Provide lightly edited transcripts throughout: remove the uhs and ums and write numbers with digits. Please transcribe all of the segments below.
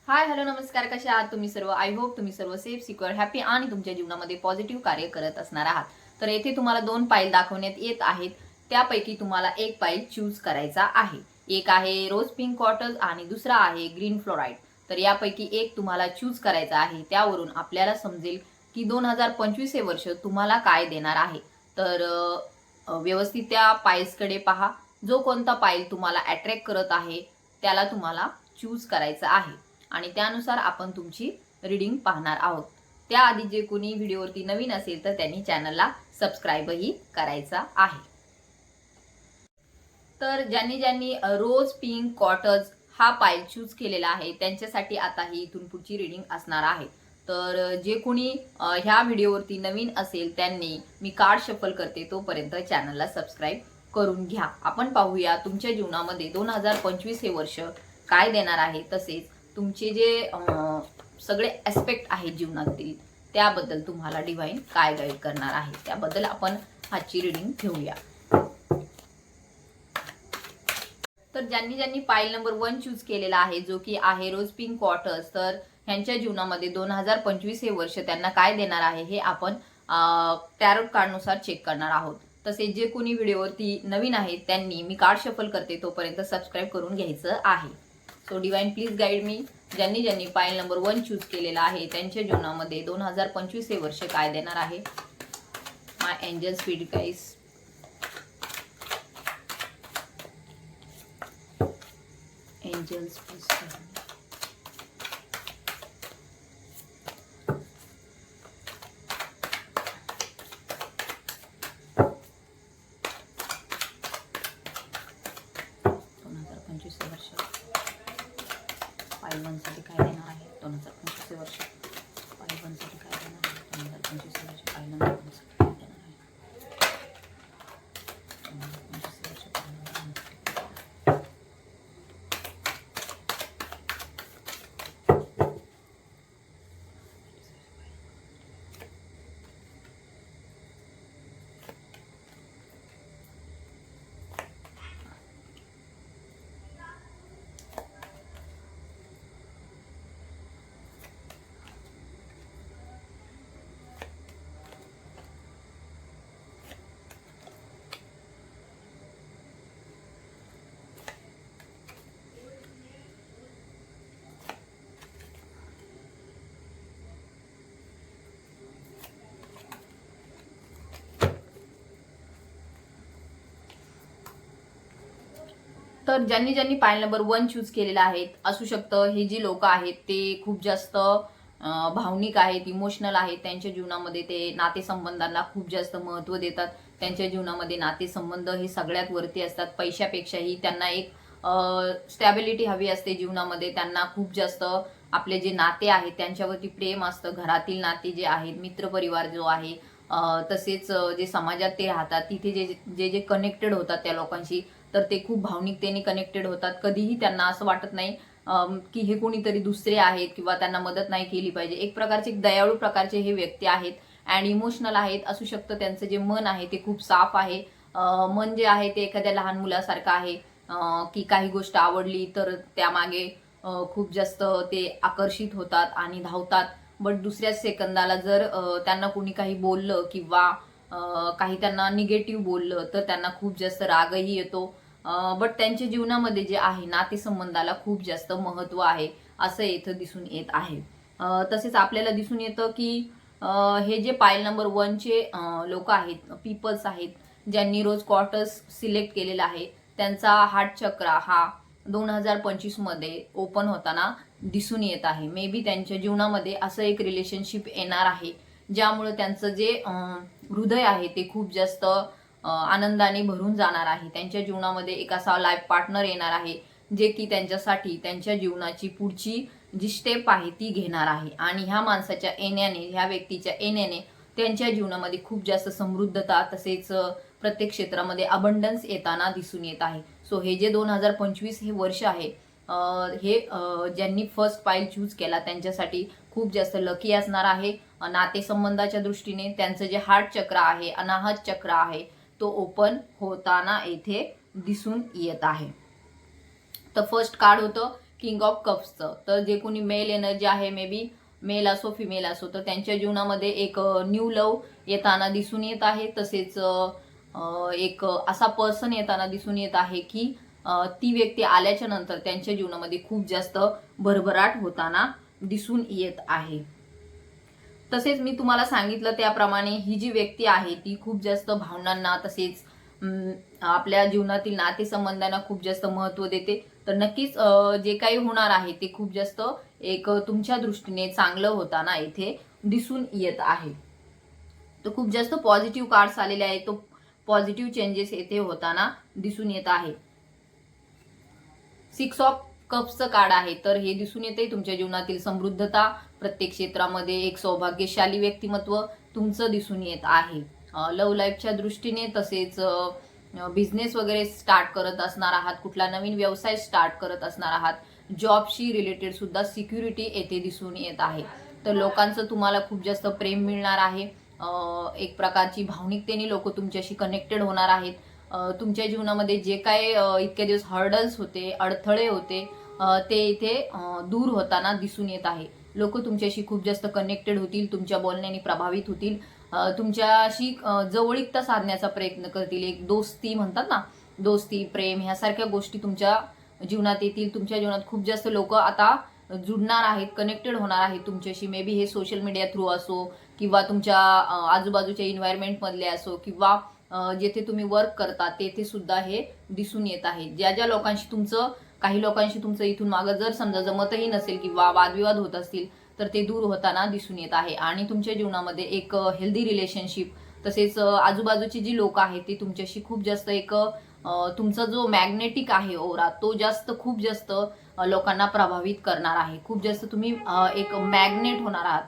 Hi hello नमस्कार, कशा आहात तुम्ही सर्व? आय होप तुम्ही सर्व सेफ सिक्युअर हॅपी आणि तुमच्या जीवनामध्ये पॉझिटिव्ह कार्य करत असणार आहात. तर येथे तुम्हाला 2 पाईल दाखवण्यात येत आहेत. त्यापैकी तुम्हाला एक पाईल चूज करायचा आहे. एक आहे रोज पिंक क्वार्टर्स आणि दुसरा आहे ग्रीन फ्लोराईड. तर यापैकी एक तुम्हाला चूज करायचा आहे. त्यावरून आपल्याला समजेल की 2025 हे वर्ष तुम्हाला काय देणार आहे. तर व्यवस्थित त्या पाईल्सकडे पहा. जो कोणता पाईल तुम्हाला अट्रॅक्ट करत आहे त्याला तुम्हाला चूज करायचा आहे. आणि त्यानुसार आपण तुमची रीडिंग पाहणार आहोत. त्याआधी जे कोणी व्हिडिओवरती नवीन असेल तर त्यांनी चॅनलला सबस्क्राईबही करायचा आहे. तर ज्यांनी ज्यांनी रोज पिंक कॉटर्स हा पाईल चूज केलेला आहे त्यांच्यासाठी आता ही इथून पुढची रीडिंग असणार आहे. तर जे कोणी ह्या व्हिडिओवरती नवीन असेल त्यांनी मी कार्ड शफल करते तोपर्यंत चॅनलला सबस्क्राईब करून घ्या. आपण पाहूया तुमच्या जीवनामध्ये 2025 हे वर्ष काय देणार आहे, तसेच तुमचे जे सगळे ॲस्पेक्ट आहेत जीवनातील त्याबद्दल तुम्हाला डिव्हाइन काय गाईड करणार आहे त्याबद्दल आपण आजची रीडिंग घेऊया. तर ज्यांनी ज्यांनी पाईल नंबर 1 चूज केलेला आहे जो की आहे रोज पिंक क्वार्टर्स, तर ह्यांच्या जीवनामध्ये 2025 हे वर्ष त्यांना काय देणार आहे हे आपण टॅरोट कार्डनुसार चेक करणार आहोत. तसेच जे कोणी व्हिडिओवरती नवीन आहेत त्यांनी मी कार्ड शफल करते तोपर्यंत सबस्क्राईब करून घ्यायचं आहे. सो डिवाइन प्लीज गाईड मी. ज्यांनी ज्यांनी पाईल नंबर 1 चूज केलेला आहे त्यांच्या जीवनामध्ये 2025 हे वर्ष काय देणार आहे. My angel speed guys, angels please tell me. वर्ष पाईल 1 साठी काय देणार आहे. 2025 वर्ष पाईल 1 साठी काय देणार आहे. 2025 वर्ष पाईल नंबर 1 साठी काय देणार आहे. 2025 वर्ष पाईल नंबर 1 साठी. तर ज्यांनी ज्यांनी पाईल नंबर 1 चूज केलेला आहे, असू शकतं हे जी लोक आहेत ते खूप जास्त भावनिक आहेत, इमोशनल आहेत. त्यांच्या जीवनामध्ये ते नातेसंबंधांना खूप जास्त महत्त्व देतात. त्यांच्या जीवनामध्ये नातेसंबंध हे सगळ्यात वरती असतात. पैशापेक्षाही त्यांना एक स्टॅबिलिटी हवी असते जीवनामध्ये. त्यांना खूप जास्त आपले जे नाते आहेत त्यांच्यावरती प्रेम असतं. घरातील नाते जे आहेत, मित्रपरिवार जो आहे, तसेच जे समाजात ते राहतात तिथे जे जे जे कनेक्टेड होतात त्या लोकांशी, तर ते खूप भावनिकतेने कनेक्टेड होतात. कधीही त्यांना असं वाटत नाही की हे कोणीतरी दुसरे आहेत किंवा त्यांना मदत नाही केली पाहिजे. एक प्रकारचे दयाळू प्रकारचे हे व्यक्ती आहेत अँड इमोशनल आहेत. असू शकतं त्यांचं जे मन आहे ते खूप साफ आहे. मन जे आहे ते एखाद्या लहान मुलासारखं आहे की काही गोष्ट आवडली तर त्यामागे खूप जास्त ते आकर्षित होतात आणि धावतात. बट दुसऱ्याच सेकंदाला जर त्यांना कोणी काही बोललं किंवा काही त्यांना निगेटिव्ह बोललं तर त्यांना खूप जास्त रागही येतो. बट त्यांच्या जीवनामध्ये जे आहे नातेसंबंधाला खूप जास्त महत्त्व आहे असं इथं दिसून येत आहे. तसेच आपल्याला दिसून येतं की हे जे पाईल नंबर 1 चे लोक आहेत, पीपल्स आहेत, ज्यांनी रोज क्वार्टर्स सिलेक्ट केलेला आहे, त्यांचा हार्ट चक्रा हा 2025 मध्ये ओपन होताना दिसून येत आहे. मे बी त्यांच्या जीवनामध्ये असं एक रिलेशनशिप येणार आहे ज्यामुळे त्यांचं जे हृदय आहे ते खूप जास्त आनंदाने भरून जाणार आहे. त्यांच्या जीवनामध्ये एक असा लाईफ पार्टनर येणार आहे जे की त्यांच्यासाठी त्यांच्या जीवनाची पुढची जी स्टेप आहे ती घेणार आहे. आणि ह्या माणसाच्या येण्याने, ह्या व्यक्तीच्या येण्याने त्यांच्या जीवनामध्ये खूप जास्त समृद्धता तसेच प्रत्येक क्षेत्रामध्ये अबंडन्स येताना दिसून येत आहे. सो हे जे 2025 हे वर्ष आहे हे ज्यांनी फर्स्ट पाईल चूज केला त्यांच्यासाठी खूप जास्त लकी असणार आहे. नातेसंबंधाच्या दृष्टीने त्यांचं जे हार्ट चक्र आहे, अनाहत चक्र आहे, तो ओपन होताना येथे दिसून येत आहे. तर फर्स्ट कार्ड होतं किंग ऑफ कप्सचं. तर जे कोणी मेल एनर्जी आहे, मे बी मेल असो फिमेल असो, तर त्यांच्या जीवनामध्ये एक न्यू लव येताना दिसून येत आहे. तसेच एक असा पर्सन येताना दिसून येत आहे की ती व्यक्ती आल्याच्या नंतर त्यांच्या जीवनामध्ये खूप जास्त भरभराट होताना दिसून येत आहे. तसेच मी तुम्हाला सांगितलं त्याप्रमाणे ही जी व्यक्ती आहे ती खूप जास्त भावनांना तसेच आपल्या जीवनातील नातेसंबंधांना खूप जास्त महत्त्व देते. तर नक्कीच जे काही होणार आहे ते खूप जास्त एक तुमच्या दृष्टीने चांगलं होताना इथे दिसून येत आहे. तर खूप जास्त पॉझिटिव्ह कार्ड्स आलेले आहेत. तो पॉझिटिव्ह चेंजेस येथे होताना दिसून येत आहे. 6 ऑफ कप्सचं कार्ड आहे. तर हे दिसून येते तुमच्या जीवनातील समृद्धता, प्रत्येक क्षेत्रामध्ये एक सौभाग्यशाली व्यक्तिमत्व तुमचं दिसून येत आहे. लव्ह लाईफच्या दृष्टीने तसेच बिझनेस वगैरे स्टार्ट करत असणार आहात, कुठला नवीन व्यवसाय स्टार्ट करत असणार आहात, जॉबशी रिलेटेड सुद्धा सिक्युरिटी येथे दिसून येत आहे. तर लोकांचं तुम्हाला खूप जास्त प्रेम मिळणार आहे. एक प्रकारची भावनिकतेने लोक तुमच्याशी कनेक्टेड होणार आहेत. तुमच्या जीवनामध्ये जे काय इतके दिवस हर्डल्स होते, अडथळे होते, ते इथे दूर होताना दिसून येत आहे. लोक तुमच्याशी खूप जास्त कनेक्टेड होतील, तुमच्या बोलण्याने प्रभावित होतील, तुमच्याशी जवळीकता साधण्याचा प्रयत्न करतील. एक दोस्ती म्हणतात ना, दोस्ती, प्रेम ह्यासारख्या गोष्टी तुमच्या जीवनात येतील. तुमच्या जीवनात खूप जास्त लोक आता जुडणार आहेत, कनेक्टेड होणार आहेत तुमच्याशी. मे बी हे सोशल मीडिया थ्रू असो किंवा तुमच्या आजूबाजूच्या इन्व्हायरमेंटमधले असो किंवा जेथे तुम्ही वर्क करता तेथे सुद्धा हे दिसून येत आहे. ज्या ज्या लोकांशी तुमचं, काही लोकांशी तुमचं इथून मागं जर समजा जमतही नसेल किंवा वादविवाद होत असतील तर ते दूर होताना दिसून येत आहे. आणि तुमच्या जीवनामध्ये एक हेल्दी रिलेशनशिप तसेच आजूबाजूची जी लोक आहेत ती तुमच्याशी खूप जास्त एक तुमचा जो मॅग्नेटिक आहे ओरा तो जास्त खूप जास्त लोकांना प्रभावित करणार आहे. खूप जास्त तुम्ही एक मॅग्नेट होणार आहात.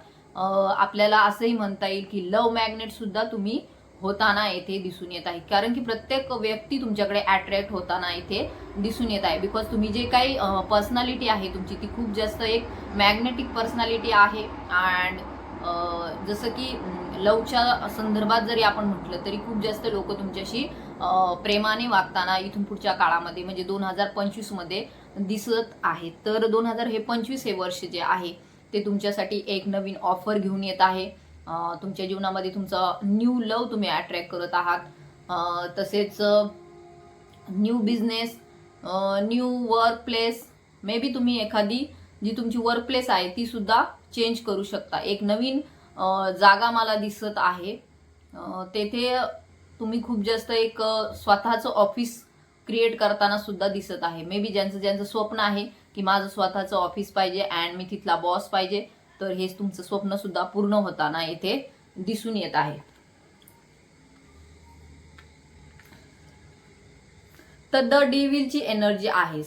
आपल्याला असंही म्हणता येईल की लव्ह मॅग्नेट सुद्धा तुम्ही होताना येथे दिसून येत आहे. कारण की प्रत्येक व्यक्ती तुमच्याकडे अट्रॅक्ट होताना इथे दिसून येत आहे. बिकॉज तुम्ही जे काही पर्सनॅलिटी आहे तुमची ती खूप जास्त एक मॅग्नेटिक पर्सनॅलिटी आहे. अँड जसं की लवच्या संदर्भात जरी आपण म्हटलं तरी खूप जास्त लोक तुमच्याशी प्रेमाने वागताना इथून पुढच्या काळामध्ये म्हणजे 2025 मध्ये दिसत आहेत. तर 2025 हे वर्ष जे आहे ते तुमच्यासाठी एक नवीन ऑफर घेऊन येत आहे. तुमच्या जीवनामध्ये तुमचं न्यू लव तुम्ही अट्रॅक्ट करत आहात. तसेच new business, new work place, may be तुम्ही एखादी जी तुमची वर्क प्लेस आहे ती सुद्धा चेंज करू शकता. एक नवीन जागा मला दिसत आहे. तेथे तुम्ही खूप जास्त एक स्वतःचं ऑफिस क्रिएट करताना सुद्धा दिसत आहे. मे बी ज्यांचं ज्यांचं स्वप्न आहे की माझं स्वतःचं ऑफिस पाहिजे अँड मी तिथला बॉस पाहिजे, तर हेच तुमचं स्वप्न सुद्धा पूर्ण होताना येथे दिसून येत आहे. तर द डेव्हिलची एनर्जी आहे.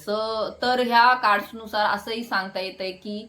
तर ह्या कार्ड्सनुसार असंही सांगता येतंय की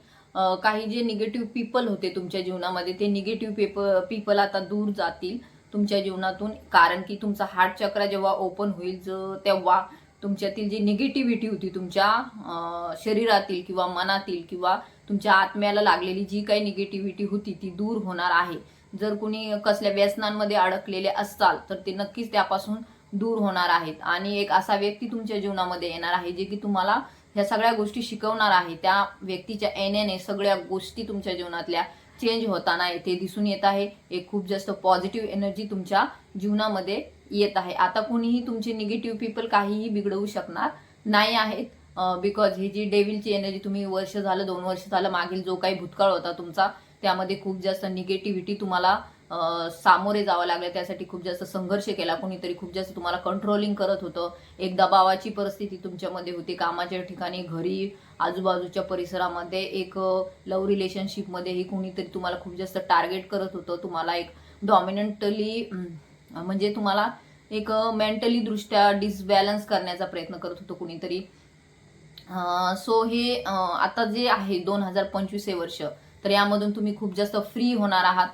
काही जे निगेटिव्ह पीपल होते तुमच्या जीवनामध्ये ते निगेटिव्ह पीपल आता दूर जातील तुमच्या जीवनातून. कारण की तुमचा हार्ट चक्र जेव्हा ओपन होईल तेव्हा तुमच्यातील जी निगेटिव्हिटी होती तुमच्या शरीरातील किंवा मनातील किंवा तुमच्या आत्म्याला लागलेली जी काही निगेटिव्हिटी होती ती दूर होणार आहे. जर कोणी कसल्या व्यसनांमध्ये अडकलेले असताल तर ते नक्कीच त्यापासून दूर होणार आहेत. आणि एक असा व्यक्ती तुमच्या जीवनामध्ये येणार आहे जे की तुम्हाला ह्या सगळ्या गोष्टी शिकवणार आहे. त्या व्यक्तीच्या येण्याने सगळ्या गोष्टी तुमच्या जीवनातल्या चेंज होताना येथे दिसून येत आहे. एक खूप जास्त पॉझिटिव्ह एनर्जी तुमच्या जीवनामध्ये येत आहे. आता कोणीही तुमचे निगेटिव्ह पीपल काहीही बिघडवू शकणार नाही आहेत. बिकॉज ही जी डेव्हिलची एनर्जी तुम्ही वर्ष झालं 2 वर्ष झालं मागील जो काही भूतकाळ होता तुमचा त्यामध्ये खूप जास्त निगेटिव्हिटी तुम्हाला सामोरे जावं लागलं. त्यासाठी खूप जास्त संघर्ष केला. कोणीतरी खूप जास्त तुम्हाला कंट्रोलिंग करत होतं. एक दबावाची परिस्थिती तुमच्यामध्ये होती. कामाच्या ठिकाणी, घरी, आजूबाजूच्या परिसरामध्ये, एक लव्ह रिलेशनशिपमध्येही कोणीतरी तुम्हाला खूप जास्त टार्गेट करत होतं. तुम्हाला एक डॉमिनंटली म्हणजे तुम्हाला एक मेंटली दृष्ट्या डिसबॅलन्स करण्याचा प्रयत्न करत होतं कोणीतरी. सो हे आता जे आहे 2025 हे वर्ष, तर यामधून तुम्ही खूप जास्त फ्री होणार आहात.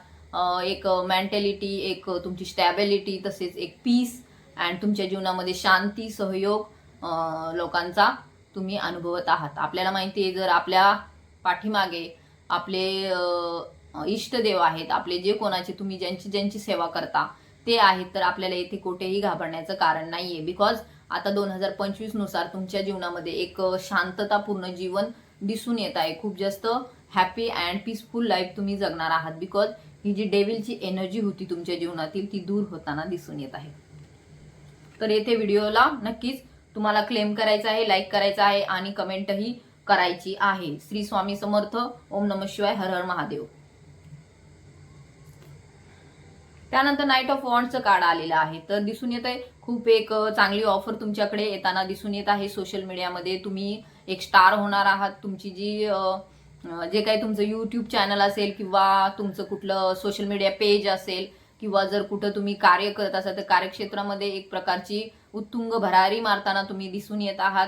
एक मेंटॅलिटी, एक तुमची स्टॅबिलिटी, तसेच एक पीस अँड तुमच्या जीवनामध्ये शांती, सहयोग लोकांचा तुम्ही अनुभवत आहात. आपल्याला माहिती आहे जर आपल्या पाठीमागे आपले इष्टदेव आहेत, आपले जे कोणाचे तुम्ही ज्यांची ज्यांची सेवा करता ते आहेत, तर आपल्याला इथे कुठेही घाबरण्याचं कारण नाहीये. बिकॉज आता 2025 नुसार तुमच्या जीवनामध्ये एक शांततापूर्ण जीवन दिसून येत आहे. खूप जास्त हॅपी अँड पीसफुल लाईफ तुम्ही जगणार आहात. बिकॉज ही जी डेव्हिलची एनर्जी होती तुमच्या जीवनातील ती दूर होताना दिसून येत आहे. तर येथे व्हिडिओला नक्कीच तुम्हाला क्लेम करायचा आहे, लाईक करायचा आहे आणि कमेंटही करायची आहे. श्री स्वामी समर्थ. ओम नमः शिवाय. हर हर महादेव. त्यानंतर नाईट ऑफ वॉन्ड्सचं कार्ड आलेलं आहे. तर दिसून येत आहे खूप एक चांगली ऑफर तुमच्याकडे येताना दिसून येत आहे. सोशल मीडियामध्ये तुम्ही एक स्टार होणार आहात. तुमची जी जे काही तुमचं यूट्यूब चॅनल असेल किंवा तुमचं कुठलं सोशल मीडिया पेज असेल किंवा जर कुठं तुम्ही कार्य करत असाल तर कार्यक्षेत्रामध्ये एक प्रकारची उत्तुंग भरारी मारताना तुम्ही दिसून येत आहात.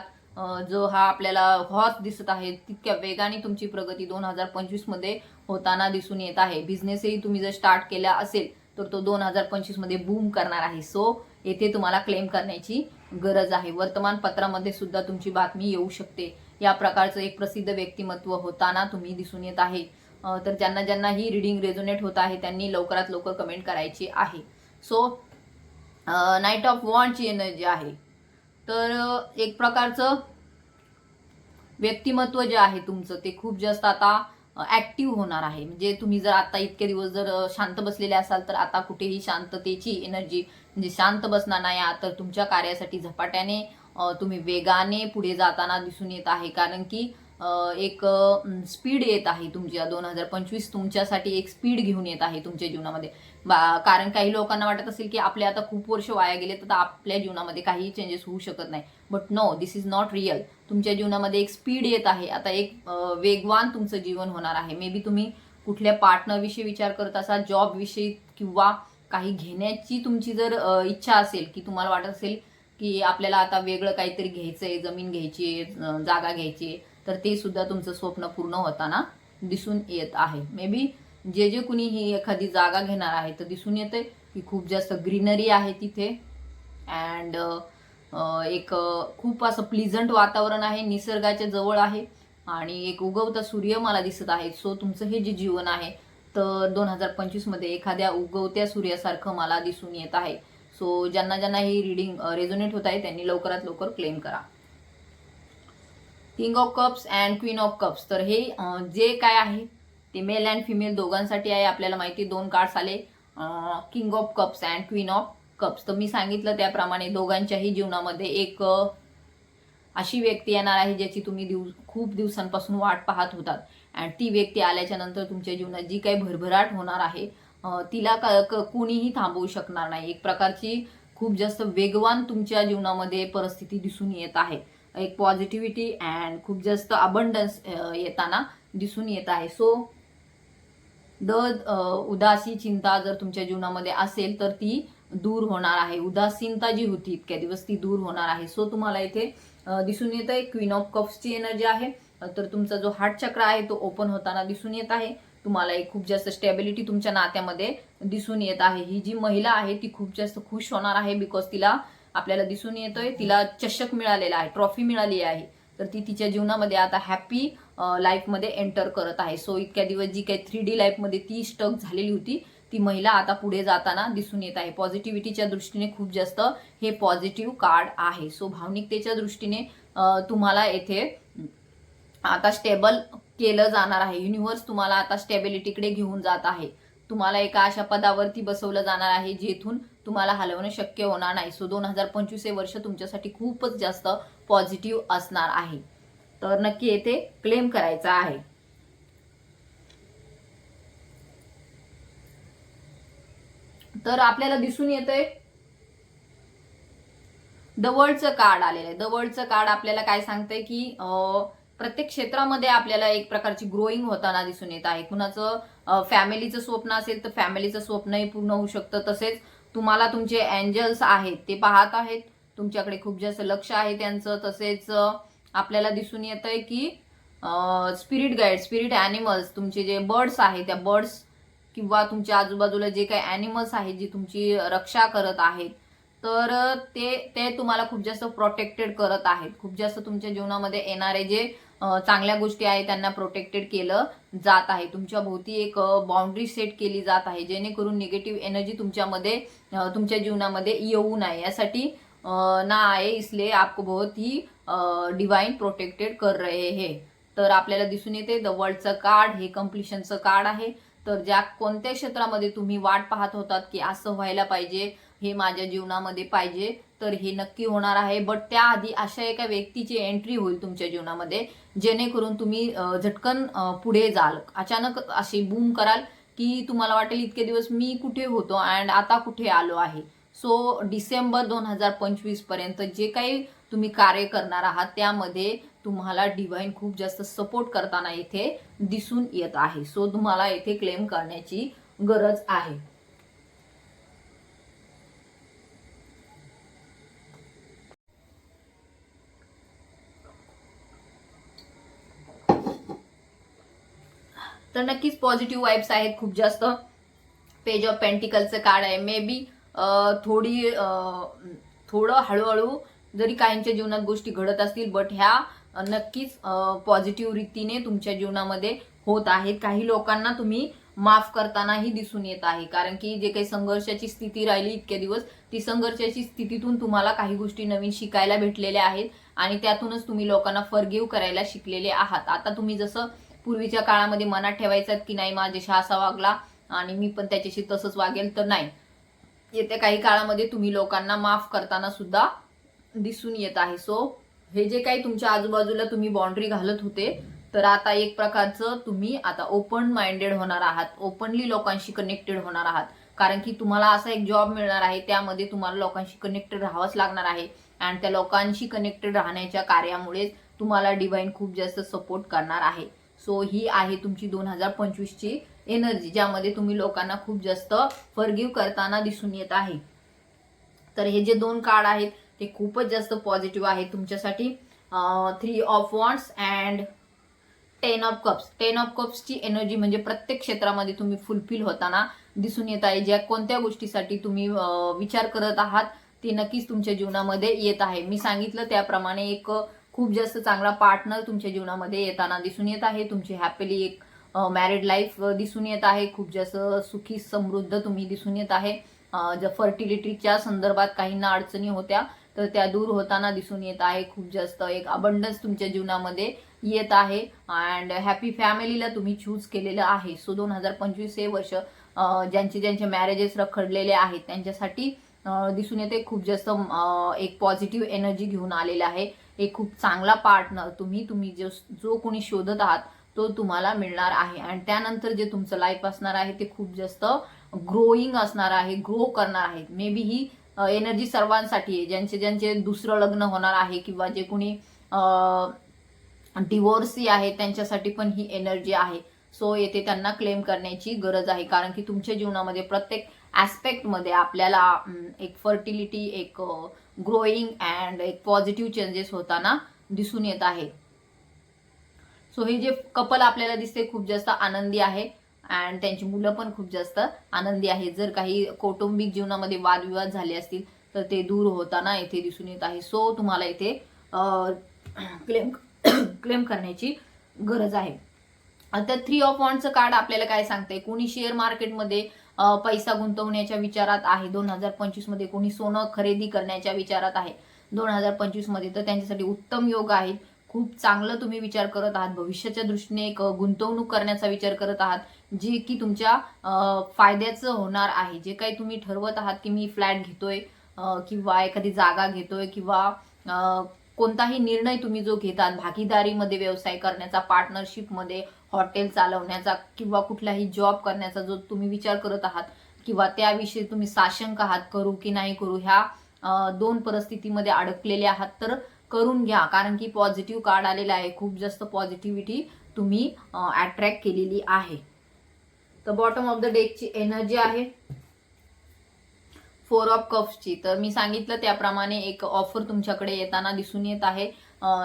जो हा आपल्याला हॉर्स दिसत आहे तितक्या वेगाने तुमची प्रगती 2025 मध्ये होताना दिसून येत आहे. बिझनेसही तुम्ही जर स्टार्ट केला असेल तर तो 2025 मध्ये बूम करणार आहे. सो येथे तुम्हाला क्लेम करण्याची गरज आहे. वर्तमानपत्रामध्ये सुद्धा तुमची बातमी येऊ शकते. या प्रकारचं एक प्रसिद्ध व्यक्तिमत्व होताना तुम्ही दिसून येत आहे. तर ज्यांना ज्यांना ही रिडिंग रेझोनेट होत आहे त्यांनी लवकरात लवकर कमेंट करायची आहे. सो नाईट ऑफ वॉन्डची एनर्जी आहे. तर एक प्रकारचं व्यक्तिमत्व जे आहे तुमचं ते खूप जास्त आता ऍक्टिव्ह होणार आहे. म्हणजे तुम्ही जर आता इतके दिवस जर शांत बसलेले असाल तर आता कुठेही शांततेची एनर्जी म्हणजे शांत बसणार नाही. तर तुमच्या कार्यासाठी झपाट्याने तुम्ही वेगाने पुढे जाताना दिसून येत आहे. कारण की एक स्पीड येत आहे तुमच्या 2025 तुमच्यासाठी एक स्पीड घेऊन येत आहे तुमच्या जीवनामध्ये. कारण काही लोकांना वाटत असेल की आपले आता खूप वर्ष वाया गेले तर आपल्या जीवनामध्ये काही चेंजेस होऊ शकत नाही. But no, this is not real. तुमच्या जीवनामध्ये एक स्पीड येत आहे. आता एक वेगवान तुमचं जीवन होणार आहे. मे बी तुम्ही कुठल्या पार्टनरविषयी विचार करत असाल, जॉब विषयी किंवा काही घेण्याची तुमची जर इच्छा असेल की तुम्हाला वाटत असेल की आपल्याला आता वेगळं काहीतरी घ्यायचंय, जमीन घ्यायची, जागा घ्यायची, तर ते सुद्धा तुमचं स्वप्न पूर्ण होताना दिसून येत आहे. मे बी जे कुणी ही एखादी जागा घेणार आहे तर दिसून येते की खूप जास्त ग्रीनरी आहे तिथे अँड एक खूप असं प्लीझंट वातावरण आहे, निसर्गाच्या जवळ आहे आणि एक उगवता सूर्य मला दिसत आहे. सो तुमचं हे जे जीवन आहे तर 2025 मध्ये एखाद्या उगवत्या सूर्यासारखं मला दिसून येत आहे. सो ज्यांना ज्यांना ही रीडिंग रेझोनेट होत आहे त्यांनी लवकरात लवकर क्लेम करा. King of cups and queen of cups. तर हे जे काय आहे ते मेल अँड फिमेल दोघांसाठी आहे. आपल्याला माहिती 2 कार्ड्स आले, king of cups and queen of cups. तर मी सांगितलं त्याप्रमाणे दोघांच्याही जीवनामध्ये एक अशी व्यक्ती येणार आहे ज्याची तुम्ही खूप दिवसांपासून वाट पाहत होतात अँड ती व्यक्ती आल्याच्या नंतर तुमच्या जीवनात जी काही भरभराट होणार आहे तिला कोणीही थांबवू शकणार नाही. एक प्रकारची खूप जास्त वेगवान तुमच्या जीवनामध्ये परिस्थिती दिसून येत आहे. एक पॉझिटिव्हिटी अँड खूप जास्त अबंडन्स येताना दिसून येत आहे. सो उदासी चिंता जर तुमच्या जीवनामध्ये असेल तर ती दूर होणार आहे. उदासीनता जी होती इतक्या दिवस ती दूर होणार आहे. सो तुम्हाला इथे दिसून येत आहे क्वीन ऑफ कप्सची एनर्जी आहे. तर तुमचा जो हार्ट चक्र आहे तो ओपन होताना दिसून येत आहे. तुम्हाला एक खूप जास्त स्टॅबिलिटी तुमच्या नात्यामध्ये दिसून येत आहे. ही जी महिला आहे ती खूप जास्त खुश होणार आहे बिकॉज तिला आपल्याला दिसून येतोय तिला चषक मिळालेला आहे, ट्रॉफी मिळाली आहे. तर ती तिच्या जीवनामध्ये आता हॅपी लाईफमध्ये एंटर करत आहे. सो इतक्या दिवस जी काही 3D लाईफमध्ये ती स्टक झालेली होती ती महिला आता पुढे जाताना दिसून येत आहे. पॉझिटिव्हिटीच्या दृष्टीने खूप जास्त हे पॉझिटिव्ह कार्ड आहे. सो भावनिकतेच्या दृष्टीने तुम्हाला येथे आता स्टेबल केलं जाणार आहे. युनिव्हर्स तुम्हाला आता स्टेबिलिटीकडे घेऊन जात आहे. तुम्हाला एका अशा पदावरती बसवलं जाणार आहे जेथून तुम्हाला हलवणं शक्य होणार नाही. सो 2025 हे वर्ष तुमच्यासाठी खूपच जास्त पॉझिटिव्ह असणार आहे. तर नक्की येथे क्लेम करायचा आहे. तर आपल्याला दिसून येतंय द वर्ल्डचं कार्ड आलेलं आहे. द वर्ल्डचं कार्ड आपल्याला काय सांगतंय की प्रत्येक क्षेत्रामध्ये आपल्याला एक प्रकारची ग्रोईंग होताना दिसून येत आहे. कुणाचं फॅमिलीचं स्वप्न असेल तर फॅमिलीचं स्वप्नही पूर्ण होऊ शकतं. तसेच तुम्हाला तुमचे एंजल्स आहेत ते पाहत आहेत, तुमच्याकडे खूप जास्त लक्ष आहे त्यांचं. तसेच आपल्याला दिसून येत आहे की स्पिरिट गाईड, स्पिरिट ॲनिमल्स, तुमचे जे बर्ड्स आहेत त्या बर्ड्स किंवा तुमच्या आजूबाजूला जे काही ॲनिमल्स आहेत जी तुमची रक्षा करत आहेत तर ते तुम्हाला खूप जास्त प्रोटेक्टेड करत आहेत. खूप जास्त तुमच्या जीवनामध्ये येणारे जे चांगल्या गोष्टी आहेत त्यांना प्रोटेक्टेड केलं जात आहे. तुमच्या भोवती एक बाउंड्री सेट केली जात आहे जेणेकरून निगेटिव्ह एनर्जी तुमच्या जीवनामध्ये येऊ नये. यासाठी ना आए, इसलिए आपको बहुत ही डिवाइन प्रोटेक्टेड कर रहे हैं. तर आपल्याला दिसून येते द वर्ल्डचं कार्ड हे कम्प्लिशनचं कार्ड आहे. तर ज्या कोणत्या क्षेत्रामध्ये तुम्ही वाट पाहत होतात की असं व्हायला पाहिजे, हे माझ्या जीवनामध्ये पाहिजे, तर हे नक्की होणार आहे. बट त्याआधी अशा एका व्यक्तीची एंट्री होईल तुमच्या जीवनामध्ये, जेणेकरून तुम्ही झटकन पुढे जाल. अचानक अशी बूम कराल की तुम्हाला वाटेल इतके दिवस मी कुठे होतो अँड आता कुठे आलो आहे. सो डिसेंबर 2025 पर्यंत जे काही तुम्ही कार्य करणार आहात त्यामध्ये तुम्हाला डिव्हाइन खूप जास्त सपोर्ट करताना इथे दिसून येत आहे. सो तुम्हाला इथे क्लेम करण्याची गरज आहे. तर नक्कीच पॉझिटिव्ह वाईब्स आहेत खूप जास्त. पेज ऑफ पेंटिकलचं कार्ड आहे. मे बी थोडं हळूहळू जरी काहींच्या जीवनात गोष्टी घडत असतील, बट ह्या नक्कीच पॉझिटिव्ह रीतीने तुमच्या जीवनामध्ये होत आहेत. काही लोकांना तुम्ही माफ करतानाही दिसून येत आहे, कारण की जे काही संघर्षाची स्थिती राहिली इतके दिवस, ती संघर्षाची स्थितीतून तुम्हाला काही गोष्टी नवीन शिकायला भेटलेल्या आहेत आणि त्यातूनच तुम्ही लोकांना फॉरगिव्ह करायला शिकलेले आहात. आता तुम्ही जसं पूर्वीच्या काळामध्ये मनात ठेवायचं की नाही माझ्याशी असा वागला आणि मी पण त्याच्याशी तसंच वागेल, तर नाही. येत्या काही काळामध्ये तुम्ही लोकांना माफ करताना सुद्धा दिसून येत आहे. सो हे जे काही तुमच्या आजूबाजूला तुम्ही बाउंड्री घालत होते, तर आता एक प्रकारचं तुम्ही आता ओपन माइंडेड होणार आहात, ओपनली लोकांशी कनेक्टेड होणार आहात. कारण की तुम्हाला असा एक जॉब मिळणार आहे, त्यामध्ये तुम्हाला लोकांशी कनेक्टेड राहावंच लागणार आहे आणि त्या लोकांशी कनेक्टेड राहण्याच्या कार्यामुळे तुम्हाला डिव्हाइन खूप जास्त सपोर्ट करणार आहे. सो ही आहे तुमची 2025 ची एनर्जी, ज्यामध्ये तुम्ही लोकांना खूप जास्त फॉरगिव्ह करताना दिसून येत आहे. तर हे जे 2 कार्ड आहेत ते खूपच जास्त पॉझिटिव्ह आहेत तुमच्यासाठी. 3 of wands and 10 of cups. 10 of कप्सची एनर्जी म्हणजे प्रत्येक क्षेत्रामध्ये तुम्ही फुलफिल होताना दिसून येत आहे. ज्या कोणत्या गोष्टीसाठी तुम्ही विचार करत आहात ते नक्कीच तुमच्या जीवनामध्ये येत आहे. मी सांगितलं त्याप्रमाणे एक खूप जास्त चांगला पार्टनर तुमच्या जीवनामध्ये येताना दिसून येत आहे. तुमची हॅपीली एक मॅरिड लाईफ दिसून येत आहे. खूप जास्त सुखी समृद्ध तुम्ही दिसून येत आहे. ज्या फर्टिलिटीच्या संदर्भात काहींना अडचणी होत्या तर त्या दूर होताना दिसून येत आहे. खूप जास्त एक अबंडन्स तुमच्या जीवनामध्ये येत आहे अँड हॅपी फॅमिलीला तुम्ही चूज केलेलं आहे. सो 2025 हे वर्ष ज्यांचे मॅरेजेस रखडलेले आहेत त्यांच्यासाठी दिसून येते खूप जास्त एक पॉझिटिव्ह एनर्जी घेऊन आलेला आहे. एक खूप चांगला पार्टनर तुम्ही जो कोणी शोधत आहात तो तुम्हाला मिळणार आहे आणि त्यानंतर जे तुमचं लाईफ असणार आहे ते खूप जास्त ग्रोईंग असणार आहे, ग्रो करणार आहे. मे बी ही एनर्जी सर्वांसाठी आहे. ज्यांचे दुसरं लग्न होणार आहे किंवा जे कोणी डिवोर्सी आहे त्यांच्यासाठी पण ही एनर्जी आहे. सो येथे त्यांना क्लेम करण्याची गरज आहे, कारण की तुमच्या जीवनामध्ये प्रत्येक ॲस्पेक्टमध्ये आपल्याला एक फर्टिलिटी, एक ग्रोईंग अँड एक पॉझिटिव्ह चेंजेस होताना दिसून येत आहे. सो हे जे कपल आपल्याला दिसते खूप जास्त आनंदी आहे अँड त्यांची मुलं पण खूप जास्त आनंदी आहे. जर काही कौटुंबिक जीवनामध्ये वादविवाद झाले असतील तर ते दूर होताना इथे दिसून येत आहे. सो तुम्हाला इथे क्लेम करण्याची गरज आहे. आता 3 ऑफ वॉन्ड्सचं कार्ड आपल्याला काय सांगते, कोणी शेअर मार्केटमध्ये पैसा गुंतवण्याच्या विचारात आहे 2025 मध्ये, कोणी सोनं खरेदी करण्याच्या विचारात आहे 2025 मध्ये, तर त्यांच्यासाठी उत्तम योग आहे. खूप चांगलं तुम्ही विचार करत आहात, भविष्याच्या दृष्टीने एक गुंतवणूक करण्याचा विचार करत आहात, जे की तुमच्या फायद्याचं होणार आहे. जे काही तुम्ही ठरवत आहात की मी फ्लॅट घेतोय किंवा एखादी जागा घेतोय किंवा कोणताही निर्णय तुम्ही जो घेतात, भागीदारीमध्ये व्यवसाय करण्याचा, पार्टनरशिपमध्ये हॉटेल चालवण्याचा किंवा कुठलाही जॉब करण्याचा जो तुम्ही विचार करत आहात किंवा त्याविषयी तुम्ही साशंक आहात, करू की नाही करू, ह्या 2 परिस्थितीमध्ये अडकलेले आहात, तर करून घ्या. कारण की पॉझिटिव्ह कार्ड आलेला आहे. खूप जास्त पॉझिटिव्हिटी तुम्ही अट्रॅक्ट केलेली आहे. तर बॉटम ऑफ द डेकची एनर्जी आहे 4 ऑफ कप्सची. तर मी सांगितलं त्याप्रमाणे एक ऑफर तुमच्याकडे येताना दिसून येत आहे.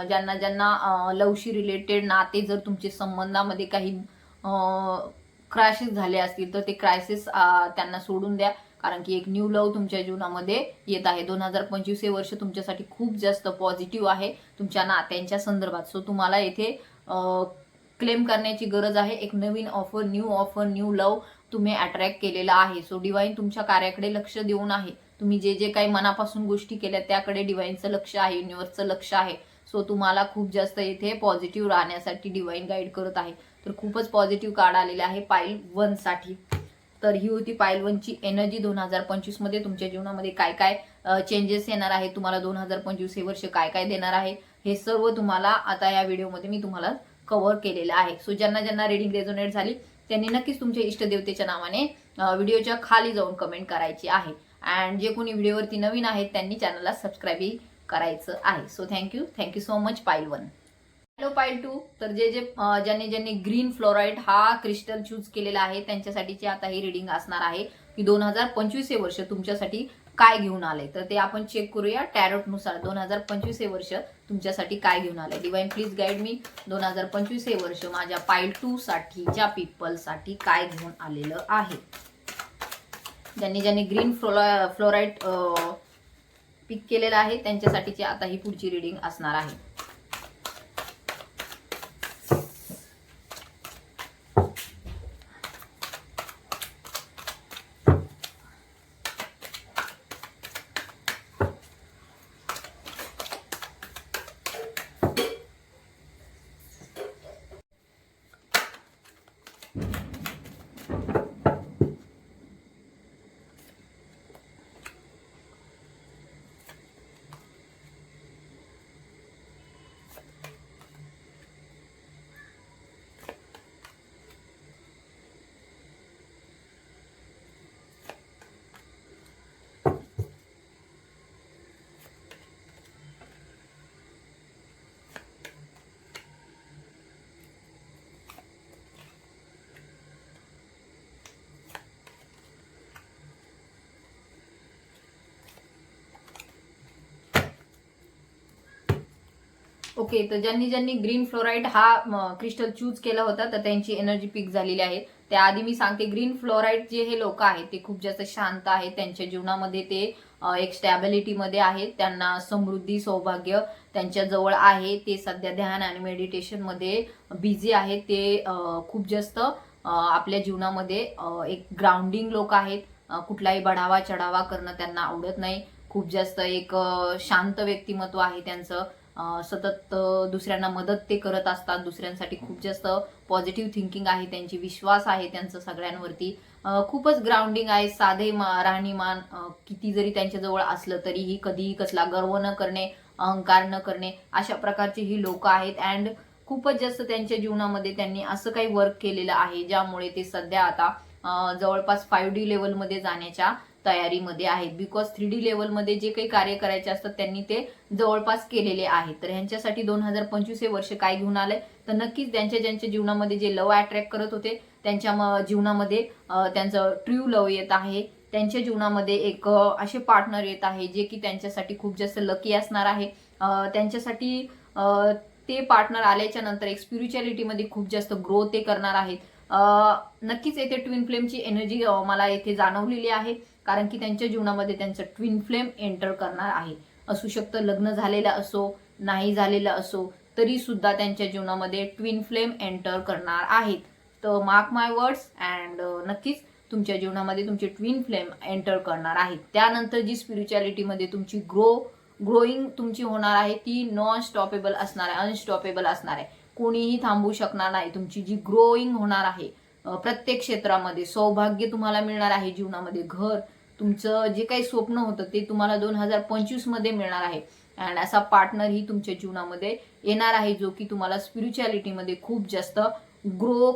ज्यांना लवशी रिलेटेड नाते, जर तुमचे संबंधामध्ये काही क्रायसिस झाले असतील तर ते क्रायसिस त्यांना सोडून द्या, कारण की एक न्यू लव्ह तुमच्या जीवनामध्ये येत आहे. 2025 हे वर्ष तुमच्यासाठी खूप जास्त पॉझिटिव्ह आहे तुमच्या नात्यांच्या संदर्भात. सो तुम्हाला येथे क्लेम करण्याची गरज आहे. एक नवीन ऑफर, न्यू लव्ह तुम्ही अट्रॅक्ट केलेला आहे. सो डिवाइन तुमच्या कार्याकडे लक्ष देऊन आहे. तुम्ही जे जे काही मनापासून गोष्टी केल्या त्याकडे डिवाइनचं लक्ष आहे, युनिव्हर्सचं लक्ष आहे. सो तुम्हाला खूप जास्त इथे पॉझिटिव्ह राहण्यासाठी डिवाइन गाईड करत आहे. तर खूपच पॉझिटिव्ह कार्ड आलेले आहे पाईल 1 साठी. तर ही होती पाईल 1 ची एनर्जी. 2025 मध्ये तुमच्या जीवनामध्ये काय काय चेंजेस येणार आहे, तुम्हाला 2025 हे वर्ष काय काय देणार आहे, हे सर्व तुम्हाला आता या व्हिडिओमध्ये मी तुम्हाला कव्हर केलेलं आहे. सो ज्यांना ज्यांना रीडिंग रेझोनेट झाली त्यांनी नक्कीच तुमच्या इष्टदेवतेच्या नावाने व्हिडिओच्या खाली जाऊन कमेंट करायची आहे. अँड जे कोणी व्हिडिओवरती नवीन आहेत त्यांनी चॅनलला सबस्क्राईब करायचं आहे. सो थँक्यू सो मच पाईल 1. हॅलो पाईल 2. तर ज्यांनी ग्रीन फ्लोराइड हा क्रिस्टल चूज केलेला आहे त्यांच्यासाठीची आता ही रीडिंग असणार आहे की 2025 हे वर्ष तुमच्यासाठी काय घेऊन आले. तर ते आपण चेक करूया टॅरोटनुसार 2025 हे वर्ष तुमच्यासाठी काय घेऊन आले. डिवाइन प्लीज गाईड मी 2025 हे वर्ष माझ्या पाईल 2 साठीच्या पीपलसाठी काय घेऊन आलेलं आहे. ज्यांनी ग्रीन फ्लोराइड पिक केलेलं आहे त्यांच्यासाठीची आता ही पुढची रीडिंग असणार आहे. ओके, तर ज्यांनी ग्रीन फ्लोराइड हा क्रिस्टल चूज केला होता तर त्यांची एनर्जी पिक झालेली आहे. त्याआधी मी सांगते, ग्रीन फ्लोराइड जे हे लोक आहेत ते खूप जास्त शांत आहेत. त्यांच्या जीवनामध्ये ते एक स्टॅबिलिटीमध्ये आहेत. त्यांना समृद्धी, सौभाग्य त्यांच्या जवळ आहे. ते सध्या ध्यान आणि मेडिटेशन मध्ये बिझी आहेत. ते खूप जास्त आपल्या जीवनामध्ये एक ग्राउंडिंग लोक आहेत. कुठलाही बढावा चढावा करणं त्यांना आवडत नाही. खूप जास्त एक शांत व्यक्तिमत्व आहे त्यांचं. सतत दुसऱ्यांना मदत ते करत असतात. दुसऱ्यांसाठी खूप जास्त पॉझिटिव्ह थिंकिंग आहे त्यांची. विश्वास आहे त्यांचं सगळ्यांवरती. खूपच ग्राउंडिंग आहे. साधे राहणीमान किती जरी त्यांच्याजवळ असलं तरीही कधीही कसला गर्व न करणे, अहंकार न करणे, अशा प्रकारची ही लोक आहेत. अँड खूपच जास्त त्यांच्या जीवनामध्ये त्यांनी असं काही वर्क केलेलं आहे ज्यामुळे ते सध्या आता जवळपास 5D लेवलमध्ये जाण्याच्या तयारीमध्ये आहेत. बिकॉज 3D लेवलमध्ये जे काही कार्य करायचे असतात त्यांनी ते जवळपास केलेले आहेत. तर ह्यांच्यासाठी 2025 हे वर्ष काय घेऊन आलंय, तर नक्कीच ज्यांच्या जीवनामध्ये जे लव्ह अट्रॅक्ट करत होते त्यांच्या जीवनामध्ये त्यांचं ट्रू लव्ह येत आहे. त्यांच्या जीवनामध्ये एक असे पार्टनर येत आहे जे की त्यांच्यासाठी खूप जास्त लकी असणार आहे. त्यांच्यासाठी ते पार्टनर आल्याच्या नंतर एक स्पिरिच्युअलिटीमध्ये खूप जास्त ग्रो ते करणार आहेत. नक्कीच येथे ट्विन फ्लेमची एनर्जी मला येथे जाणवलेली आहे. कारण की त्यांच्या जीवनामध्ये त्यांचं ट्विन फ्लेम एंटर करणार आहे. असू शकतं लग्न झालेलं असो, नाही झालेलं असो, तरी सुद्धा त्यांच्या जीवनामध्ये ट्विन फ्लेम एंटर करणार आहेत. तर मार्क माय वर्ड्स. अँड नक्कीच तुमच्या जीवनामध्ये तुमचे ट्विन फ्लेम एंटर करणार आहेत. त्यानंतर जी स्पिरिच्युअलिटीमध्ये तुमची ग्रोईंग तुमची होणार आहे ती नॉन स्टॉपेबल असणार आहे, अनस्टॉपेबल असणार आहे. कोणीही थांबवू शकणार नाही. तुमची जी ग्रोईंग होणार आहे प्रत्येक क्षेत्रामध्ये, सौभाग्य तुम्हाला मिळणार आहे जीवनामध्ये, घर, तुमचं जे काही स्वप्न होतं ते तुम्हाला 2025 मध्ये मिळणार आहे. अँड असा पार्टनर ही तुमच्या जीवनामध्ये येणार आहे जो की तुम्हाला स्पिरिच्युअलिटीमध्ये खूप जास्त ग्रो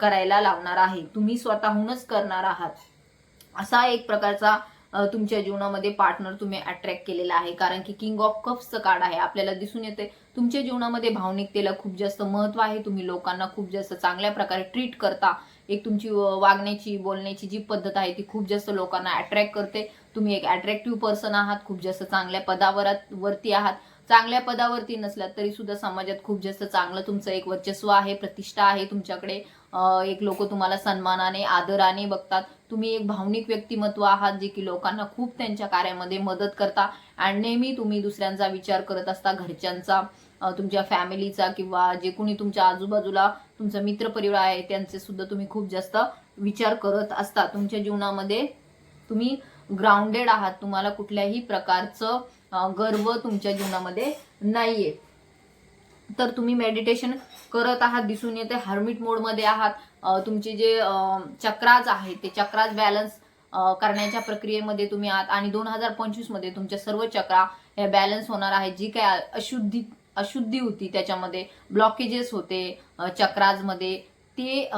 करायला लावणार आहे. तुम्ही स्वतःहूनच करणार आहात. असा एक प्रकारचा तुमच्या जीवनामध्ये पार्टनर तुम्ही अट्रॅक्ट केलेला आहे. कारण की किंग ऑफ कप्सचं कार्ड आहे. आपल्याला दिसून येते तुमच्या जीवनामध्ये भावनिकतेला खूप जास्त महत्व आहे. तुम्ही लोकांना खूप जास्त चांगल्या प्रकारे ट्रीट करता. एक तुमची वागण्याची, बोलण्याची जी पद्धत आहे ती खूप जास्त लोकांना अट्रॅक्ट करते. तुम्ही एक अट्रॅक्टिव्ह पर्सन आहात. खूप जास्त चांगल्या पदावरती आहात. चांगल्या पदावरती नसलात तरी सुद्धा समाजात खूप जास्त चांगलं तुमचं एक वर्चस्व आहे, प्रतिष्ठा आहे तुमच्याकडे. एक लोक तुम्हाला सन्मानाने, आदराने बघतात. तुम्ही एक भावनिक व्यक्तिमत्व आहात जे की लोकांना खूप त्यांच्या कार्यामध्ये मदत करता. आणि नेहमी तुम्ही दुसऱ्यांचा विचार करत असता, घरच्यांचा, तुमच्या फॅमिलीचा, किंवा जे कोणी तुमच्या आजूबाजूला तुमचा मित्रपरिवार आहे त्यांचे सुद्धा तुम्ही खूप जास्त विचार करत असता. तुमच्या जीवनामध्ये तुम्ही ग्राउंडेड आहात, तुम्हाला कुठल्याही प्रकारचं गर्व तुमच्या जीवनामध्ये नाहीये. तर तुम्ही मेडिटेशन करत आहात दिसून येते, हर्मिट मोडमध्ये आहात. तुमचे जे चक्राज आहेत ते चक्राज बॅलन्स करण्याच्या प्रक्रियेमध्ये तुम्ही आहात आणि 2025 मध्ये तुमच्या सर्व चक्रा हे बॅलन्स होणार आहेत. जी काय अशुद्धी होती, त्याच्यामध्ये ब्लॉकेजेस होते चक्राजमध्ये, ते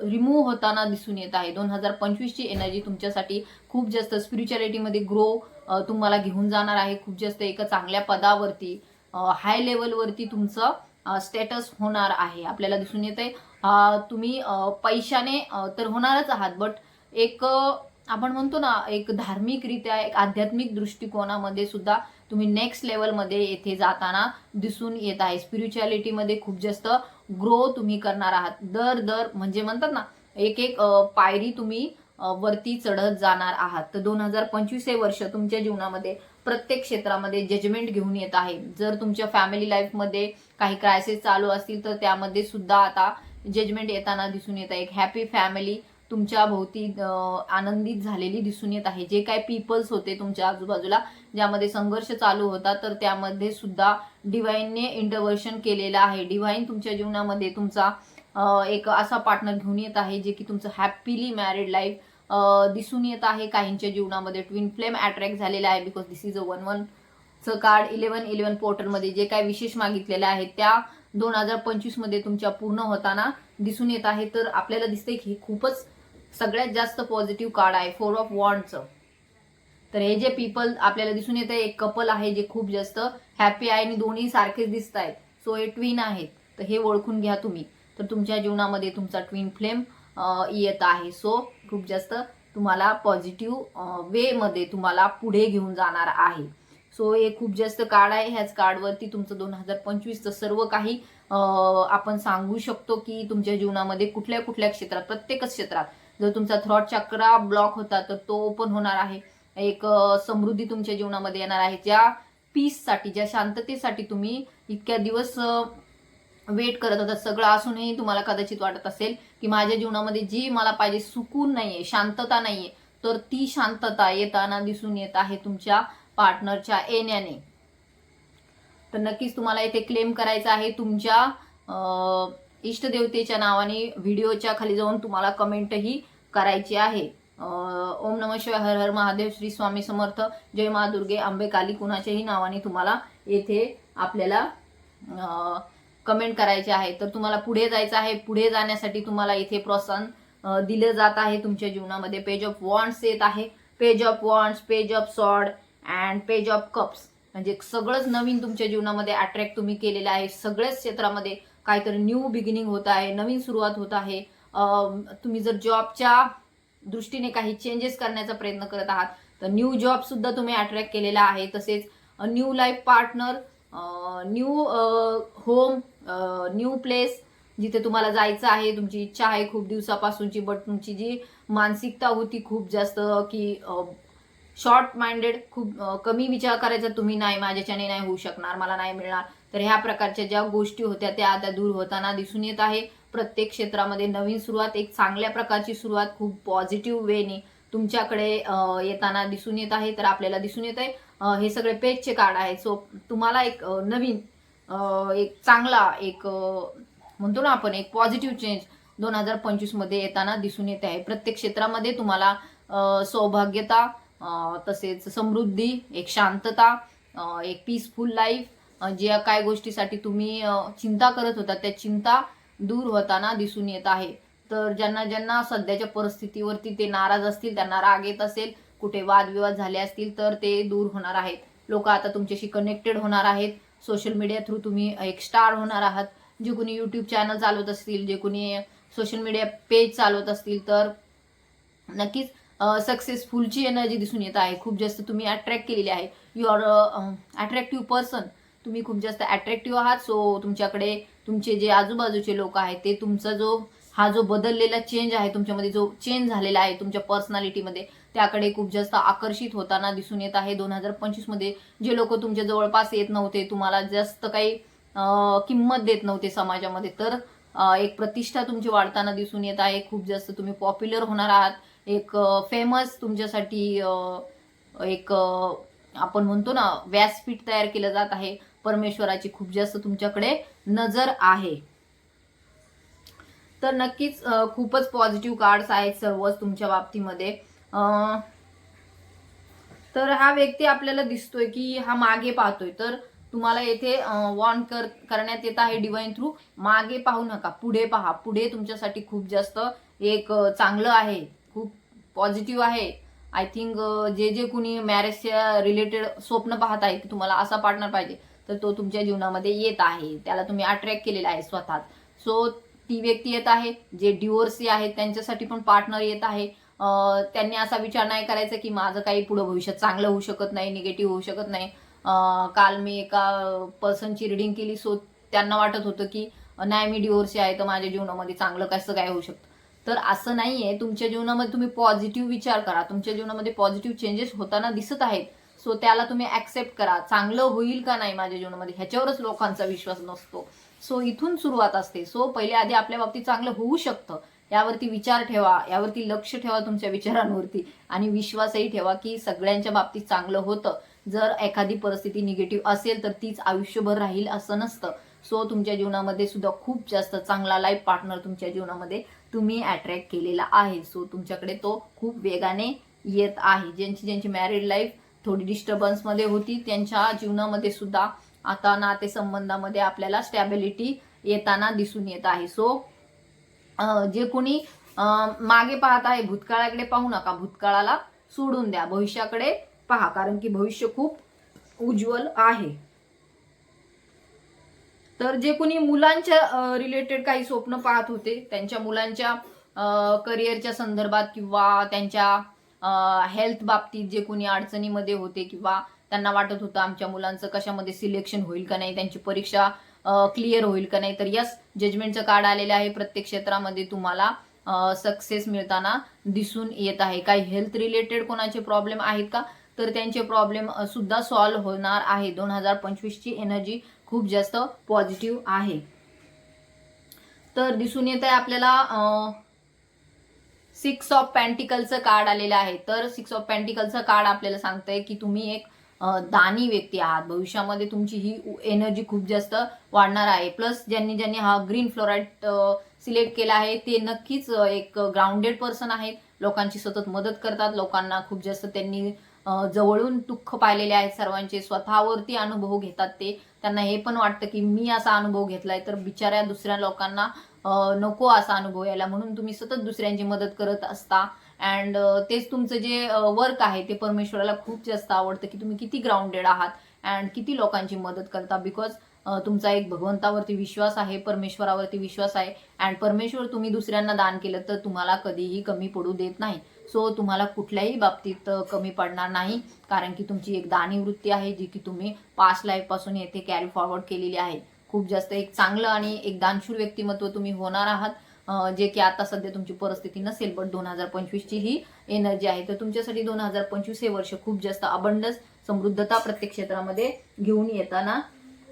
रिमूव्ह होताना दिसून येत आहे. 2025 ची एनर्जी तुमच्यासाठी खूप जास्त स्पिरिच्युअलिटीमध्ये ग्रो तुम्हाला घेऊन जाणार आहे. खूप जास्त एका चांगल्या पदावरती हाय लेवलवरती तुमचं स्टेटस होणार आहे. आपल्याला दिसून येत आहे तुम्ही पैशाने तर होणारच आहात, बट एक आपण म्हणतो ना, एक धार्मिकरित्या एक आध्यात्मिक दृष्टिकोनामध्ये सुद्धा तुम्ही नेक्स्ट लेवलमध्ये येथे जाताना दिसून येत आहे. स्पिरिच्युअलिटीमध्ये खूप जास्त ग्रो तुम्ही करणार आहात. दर म्हणजे म्हणतात ना, एक एक पायरी तुम्ही वरती चढत जाणार आहात. तर 2025 हे वर्ष तुमच्या जीवनामध्ये प्रत्येक क्षेत्रामध्ये जजमेंट घेऊन येत आहे. जर तुमच्या फॅमिली लाईफमध्ये काही क्रायसिस चालू असतील तर त्यामध्ये सुद्धा आता जजमेंट येताना दिसून येत आहे. एक हॅपी फॅमिली तुमच्या भोवती आनंदित झालेली दिसून येत आहे. जे काही पीपल्स होते तुमच्या आजूबाजूला ज्यामध्ये संघर्ष चालू होता, तर त्यामध्ये सुद्धा डिव्हाइनने इंटरव्हर्शन केलेलं आहे. डिव्हाइन तुमच्या जीवनामध्ये तुमचा एक असा पार्टनर घेऊन येत आहे जे की तुमचं हॅपीली मॅरिड लाईफ दिसून येत आहे. काहींच्या जीवनामध्ये ट्विन फ्लेम अट्रॅक्ट झालेला आहे, because this is a 1-1 card. 11-11 पोर्टलमध्ये जे काही विशेष मागितलेले आहेत त्या 2025 मध्ये तुमच्या पूर्ण होताना दिसून येत आहे. तर आपल्याला दिसतंय की खूपच सगळ्यात जास्त पॉझिटिव्ह कार्ड आहे 4 ऑफ वॉन्डचं. तर हे जे पीपल आपल्याला दिसून येत आहे, एक कपल आहे जे खूप जास्त हॅपी आहे आणि दोन्ही सारखेच दिसत आहेत. सो हे ट्विन आहेत, तर हे ओळखून घ्या तुम्ही. तर तुमच्या जीवनामध्ये तुमचा ट्विन फ्लेम येत आहे. सो खूप जास्त तुम्हाला पॉझिटिव्ह वे मध्ये तुम्हाला पुढे घेऊन जाणार आहे. सो हे खूप जास्त कार्ड आहे. ह्याच कार्डवरती तुमचं 2025चं सर्व काही आपण सांगू शकतो की तुमच्या जीवनामध्ये कुठल्या कुठल्या क्षेत्रात, प्रत्येकच क्षेत्रात जर तुमचा थ्रॉट चक्रा ब्लॉक होता तर तो ओपन होणार आहे. एक समृद्धी तुमच्या जीवनामध्ये येणार आहे. ज्या पीससाठी, ज्या शांततेसाठी तुम्ही इतक्या दिवस वेट करत होता, सगळं असूनही तुम्हाला कदाचित वाटत असेल की माझ्या जीवनामध्ये जी मला पाहिजे सुकून नाहीये, शांतता नाहीये, तर ती शांतता येताना दिसून येत आहे तुमच्या पार्टनरच्या येण्याने. तर नक्कीच तुम्हाला इथे क्लेम करायचं आहे तुमच्या इष्टदेवतेच्या नावाने. व्हिडिओच्या खाली जाऊन तुम्हाला कमेंटही करायची आहे. ओम नमः शिवाय, हर हर महादेव, श्री स्वामी समर्थ, जय मा दुर्गे, अंबे काली, कुणाच्याही नावाने तुम्हाला येथे आपल्याला कमेंट करायचे आहे. तर तुम्हाला पुढे जायचं आहे. पुढे जाण्यासाठी तुम्हाला इथे प्रोत्साहन दिलं जात आहे. तुमच्या जीवनामध्ये पेज ऑफ वॉन्ड्स येत आहे. Page of wands, page of sword and page of cups, म्हणजे सगळंच नवीन तुमच्या जीवनामध्ये अट्रॅक्ट तुम्ही केलेलं आहे. सगळ्याच क्षेत्रामध्ये काहीतरी न्यू बिगिनिंग होत आहे, नवीन सुरुवात होत आहे. तुम्ही जर जॉबच्या दृष्टीने काही चेंजेस करण्याचा प्रयत्न करत आहात तर न्यू जॉब सुद्धा तुम्ही अट्रॅक्ट केलेला आहे. तसेच new life partner, new home, new place जिथे तुम्हाला जायचं आहे. तुमची इच्छा आहे खूप दिवसापासूनची, बट तुमची जी मानसिकता होती खूप जास्त की शॉर्ट माइंडेड, खूप कमी विचार करायचा तुम्ही, नाही माझ्याच्याने नाही होऊ शकणार, मला नाही मिळणार. तर ह्या प्रकारच्या ज्या गोष्टी होत्या त्या आता दूर होताना दिसून येत आहे. प्रत्येक क्षेत्रामध्ये नवीन सुरुवात, एक चांगल्या प्रकारची सुरुवात खूप पॉझिटिव्ह वेने तुमच्याकडे येताना दिसून येत आहे. तर आपल्याला दिसून येत आहे हे सगळे पेजचे कार्ड आहेत. सो तुम्हाला एक नवीन एक चांगला एक म्हणतो ना आपण एक पॉझिटिव्ह चेंज 2025 मध्ये येताना दिसून येत आहे. प्रत्येक क्षेत्रामध्ये तुम्हाला सौभाग्यता, तसेच समृद्धी, एक शांतता, एक पीसफुल लाईफ, ज्या काय गोष्टीसाठी तुम्ही चिंता करत होता त्या चिंता दूर होताना दिसून येत आहे. तर ज्यांना ज्यांना सध्याच्या परिस्थितीवरती ते नाराज असतील, त्यांना राग येत असेल, कुठे वादविवाद झाले असतील, तर ते दूर होणार आहेत. लोक आता तुमच्याशी कनेक्टेड होणार आहेत. सोशल मीडिया थ्रू तुम्ही एक स्टार होणार आहात. जे कोणी यूट्यूब चॅनल चालवत असतील, जे कोणी सोशल मीडिया पेज चालवत असतील, तर नक्कीच सक्सेसफुलची एनर्जी दिसून येत आहे. खूप जास्त तुम्ही अट्रॅक्ट केलेली आहे. यू आर अट्रॅक्टिव्ह पर्सन, तुम्ही खूप जास्त अट्रॅक्टिव्ह आहात. सो तुमच्याकडे तुमचे जे आजूबाजूचे लोक आहेत ते तुमचा जो बदललेला चेंज आहे, तुमच्यामध्ये जो चेंज झालेला आहे तुमच्या पर्सनॅलिटीमध्ये, त्याकडे खूप जास्त आकर्षित होताना दिसून येत आहे. 2025 मध्ये जे लोक तुमच्या जवळपास येत नव्हते, तुम्हाला जास्त काही किंमत देत नव्हते समाजामध्ये, तर एक प्रतिष्ठा तुमची वाढताना दिसून येत आहे. खूप जास्त तुम्ही पॉप्युलर होणार आहात. एक फेमस तुमच्यासाठी एक आपण म्हणतो ना व्यासपीठ तयार केलं जात आहे. परमेश्वराची खूप जास्त तुमच्याकडे नजर आहे. तर नक्कीच खूपच पॉझिटिव्ह कार्ड्स आहेत सर्वच तुमच्या बाबतीमध्ये. तर हा व्यक्ती आपल्याला दिसतोय की हा मागे पाहतोय. तर तुम्हाला येथे वॉर्न करण्यात येत आहे डिवाइन थ्रू, मागे पाहू नका, पुढे पहा. पुढे तुमच्यासाठी खूप जास्त एक चांगलं आहे, खूप पॉझिटिव्ह आहे. आय थिंक जे जे कुणी मॅरेजच्या रिलेटेड स्वप्न पाहत आहे की तुम्हाला असा पार्टनर पाहिजे, तर तो तुमच्या जीवनामध्ये येत आहे. त्याला तुम्ही अट्रॅक्ट केलेला आहे स्वतः. सो ती व्यक्ती येत आहे. जे डिवोर्सी आहेत त्यांच्यासाठी पण पार्टनर येत आहे. त्यांनी असा विचार नाही करायचा की माझं काही पुढे भविष्यात चांगलं होऊ शकत नाही, निगेटिव्ह होऊ शकत नाही. काल मी एका पर्सनची रिडिंग केली, सो त्यांना वाटत होतं की नाही मी डिवोर्सी आहे तर माझ्या जीवनामध्ये चांगलं कसं काय होऊ शकतं. तर असं नाहीये. तुमच्या जीवनामध्ये तुम्ही पॉझिटिव्ह विचार करा. तुमच्या जीवनामध्ये पॉझिटिव्ह चेंजेस होताना दिसत आहेत. सो त्याला तुम्ही ऍक्सेप्ट करा. चांगलं होईल का नाही माझ्या जीवनामध्ये ह्याच्यावरच लोकांचा विश्वास नसतो. सो इथून सुरुवात असते. सो पहिले आधी आपल्या बाबतीत चांगलं होऊ शकतं यावरती विचार ठेवा, यावरती लक्ष ठेवा तुमच्या विचारांवरती, आणि विश्वासही ठेवा की सगळ्यांच्या बाबतीत चांगलं होतं. जर एखादी परिस्थिती निगेटिव्ह असेल तर तीच आयुष्यभर राहील असं नसतं. सो तुमच्या जीवनामध्ये सुद्धा खूप जास्त चांगला लाईफ पार्टनर तुमच्या जीवनामध्ये तुम्ही अट्रॅक्ट केलेला आहे. सो तुमच्याकडे तो खूप वेगाने येत आहे. ज्यांची मॅरिड लाईफ थोडी डिस्टर्बन्समध्ये होती त्यांच्या जीवनामध्ये सुद्धा आता नातेसंबंधामध्ये आपल्याला स्टॅबिलिटी येताना दिसून येत आहे. सो जे कोणी मागे पाहत आहे, भूतकाळाकडे पाहू नका, भूतकाळाला सोडून द्या, भविष्याकडे पहा, कारण की भविष्य खूप उज्ज्वल आहे. तर जे कोणी मुलांच्या रिलेटेड काही स्वप्न पाहत होते, त्यांच्या मुलांच्या करिअरच्या संदर्भात किंवा त्यांच्या हेल्थ बाबतीत जे कोणी अडचणीमध्ये होते किंवा त्यांना वाटत होतं आमच्या मुलांचं कशामध्ये सिलेक्शन होईल का नाही, त्यांची परीक्षा क्लिअर होईल का नाही, तर यस, जजमेंटचं कार्ड आलेलं आहे. प्रत्येक क्षेत्रामध्ये तुम्हाला सक्सेस मिळताना दिसून येत आहे. काही हेल्थ रिलेटेड कोणाचे प्रॉब्लेम आहेत का, तर त्यांचे प्रॉब्लेम सुद्धा सॉल्व्ह होणार आहे. 2025 ची एनर्जी खूप जास्त पॉझिटिव्ह आहे. तर दिसून येत आहे आपल्याला 6 ऑफ पेंटिकलचं कार्ड आलेलं आहे. तर 6 ऑफ पेंटिकलचं कार्ड आपल्याला सांगतंय की तुम्ही एक दानी व्यक्ती आहात. भविष्यामध्ये तुमची ही एनर्जी खूप जास्त वाढणार आहे. प्लस ज्यांनी हा ग्रीन फ्लोराईट सिलेक्ट केला आहे ते नक्कीच एक ग्राउंडेड पर्सन आहेत. लोकांची सतत मदत करतात. लोकांना खूप जास्त त्यांनी जवळून दुःख पाहिलेले आहेत सर्वांचे. स्वतःवरती अनुभव घेतात ते. त्यांना हे पण वाटतं की मी असा अनुभव घेतलाय तर बिचाऱ्या दुसऱ्या लोकांना नको असा अनुभव यायला, म्हणून तुम्ही सतत दुसऱ्यांची मदत करत असता. अँड तेच तुमचं जे वर्क आहे ते परमेश्वराला खूप जास्त आवडतं की तुम्ही किती ग्राउंडेड आहात अँड किती लोकांची मदत करता. बिकॉज तुमचा एक भगवंतावरती विश्वास आहे, परमेश्वरावरती विश्वास आहे. अँड परमेश्वर तुम्ही दुसऱ्यांना दान केलं तर तुम्हाला कधीही कमी पडू देत नाही. सो तुम्हाला कुठल्याही बाबतीत कमी पडणार नाही, कारण की तुमची एक दानी वृत्ती आहे जी की तुम्ही पास्ट लाईफ पासून येथे कॅरी फॉरवर्ड केलेली आहे. खूप जास्त एक चांगलं आणि एक दानशूर व्यक्तिमत्व तुम्ही होणार आहात, जे की आता सध्या तुमची परिस्थिती नसेल. बट 2025 ची ही एनर्जी आहे. तर तुमच्यासाठी 2025 हे वर्ष खूप जास्त अबंडन्स, समृद्धता प्रत्येक क्षेत्रामध्ये घेऊन येताना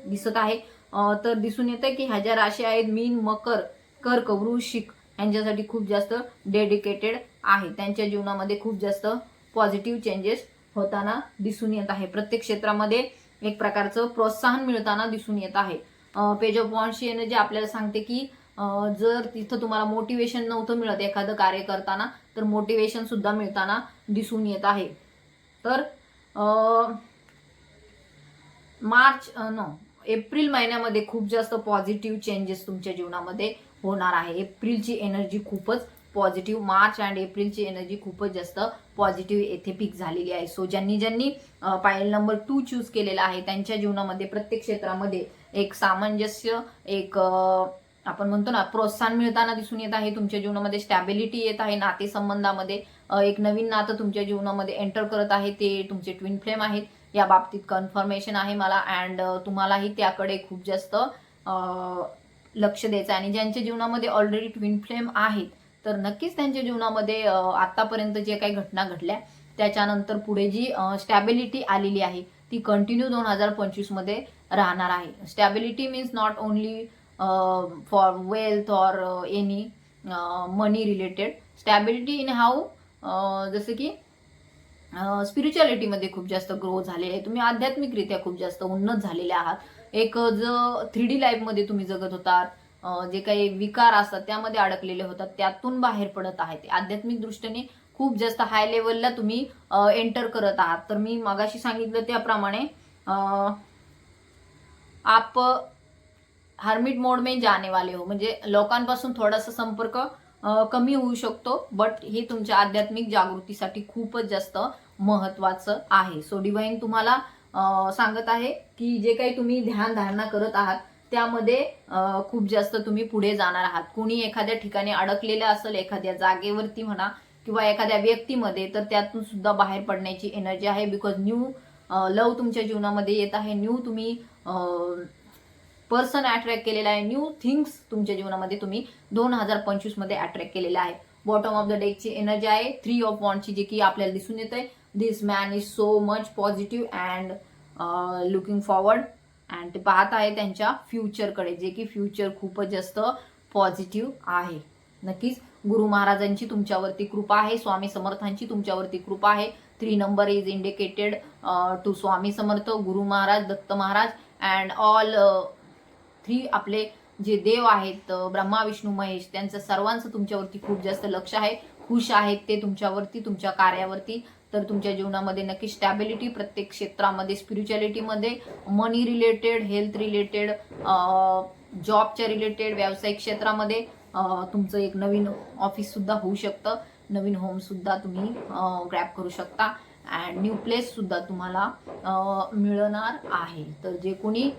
दिसत आहे. तर दिसून येतं की ह्या ज्या राशी आहेत मीन, मकर, कर्क, वृश्चिक, यांच्यासाठी खूप जास्त डेडिकेटेड आहे. त्यांच्या जीवनामध्ये खूप जास्त पॉझिटिव्ह चेंजेस होताना दिसून येत आहे. प्रत्येक क्षेत्रामध्ये एक प्रकारचं प्रोत्साहन मिळताना दिसून येत आहे. पेज ऑफ वॉन्ड्सची एनर्जी आपल्याला सांगते की जर तिथं तुम्हाला मोटिवेशन नव्हतं मिळत एखादं कार्य करताना, तर मोटिवेशन सुद्धा मिळताना दिसून येत आहे. तर एप्रिल महिन्यामध्ये खूप जास्त पॉझिटिव्ह चेंजेस तुमच्या जीवनामध्ये होणार आहे. एप्रिलची एनर्जी खूपच पॉझिटिव्ह, मार्च अँड एप्रिलची एनर्जी खूपच जास्त पॉझिटिव्ह येथे पिक झालेली आहे. सो ज्यांनी पायल नंबर 2 चूज केलेला आहे त्यांच्या जीवनामध्ये प्रत्येक क्षेत्रामध्ये एक सामंजस्य, एक आपण म्हणतो ना प्रोत्साहन मिळताना दिसून येत आहे. तुमच्या जीवनामध्ये स्टॅबिलिटी येत आहे. नातेसंबंधामध्ये एक नवीन नातं तुमच्या जीवनामध्ये एंटर करत आहे. ते तुमचे ट्विन फ्लेम आहेत या बाबतीत कन्फर्मेशन आहे मला. अँड तुम्हालाही त्याकडे खूप जास्त लक्ष द्यायचं आहे. आणि ज्यांच्या जीवनामध्ये ऑलरेडी ट्विन फ्लेम आहेत तर नक्कीच त्यांच्या जीवनामध्ये आतापर्यंत जे काही घटना घडल्या त्याच्यानंतर पुढे जी स्टॅबिलिटी आलेली आहे ती कंटिन्यू 2025 मध्ये राहणार आहे. Stability means not only for wealth or any money related. Stability in how, जसं की स्पिरिच्युअलिटीमध्ये खूप जास्त ग्रो झालेले आहे, तुम्ही आध्यात्मिकरित्या खूप जास्त उन्नत झालेले आहात. एक जो 3D लाईफमध्ये तुम्ही जगत होतात, जे काही विकार असतात त्यामध्ये अडकलेले होतात, त्यातून बाहेर पडत आहेत. आध्यात्मिक दृष्टीने खूप जास्त हाय लेवलला तुम्ही एंटर करत आहात. तर मी मगाशी सांगितलं त्याप्रमाणे आप हार्मिट मोड में जाने वाले हो, म्हणजे लोकांपासून थोडासा संपर्क कमी होऊ शकतो, बट हे तुमच्या आध्यात्मिक जागृतीसाठी खूपच जास्त महत्वाचं आहे. सो डिवाइन तुम्हाला सांगत आहे की जे काही तुम्ही ध्यान धारणा करत आहात त्यामध्ये खूप जास्त तुम्ही पुढे जाणार आहात. कोणी एखाद्या ठिकाणी अडकलेलं असेल, एखाद्या जागेवरती म्हणा किंवा एखाद्या व्यक्तीमध्ये, तर त्यातून सुद्धा बाहेर पडण्याची एनर्जी आहे. बिकॉज न्यू लव तुमच्या जीवनामध्ये येत आहे, न्यू तुम्ही पर्सन अट्रॅक्ट केलेला आहे, न्यू थिंग्स तुमच्या जीवनामध्ये तुम्ही 2025 मध्ये अट्रॅक्ट केलेला आहे. बॉटम ऑफ द डेकची एनर्जी आहे 3 ऑफ वॉन्डची, जे की आपल्याला दिसून येत आहे. This man is so much positive and looking forward, and ते पाहत आहे त्यांच्या फ्युचरकडे, जे की फ्युचर खूपच जास्त पॉझिटिव्ह आहे. नक्कीच गुरु महाराजांची तुमच्यावरती कृपा आहे, स्वामी समर्थांची तुमच्यावरती कृपा आहे. 3 number is indicated to Swami Samarth, Guru Maharaj, Datta Maharaj and all 3 आपले जे देव आहेत, ब्रह्मा विष्णू महेश, त्यांचं सर्वांचं तुमच्यावरती खूप जास्त लक्ष आहे, खुश आहेत ते तुमच्यावरती, तुमच्या कार्यावरती. तर तुमच्या जीवनामध्ये नक्की स्टॅबिलिटी प्रत्येक क्षेत्रामध्ये, स्पिरिच्युअलिटीमध्ये, मनी रिलेटेड, हेल्थ रिलेटेड, जॉबच्या रिलेटेड, व्यावसायिक क्षेत्रामध्ये तुमचं एक नवीन ऑफिस सुद्धा होऊ शकतं, नवीन होम सुद्धा तुम्ही ग्रॅब करू शकता, अँड न्यू प्लेस सुद्धा तुम्हाला मिळणार आहे. तर जे कोणी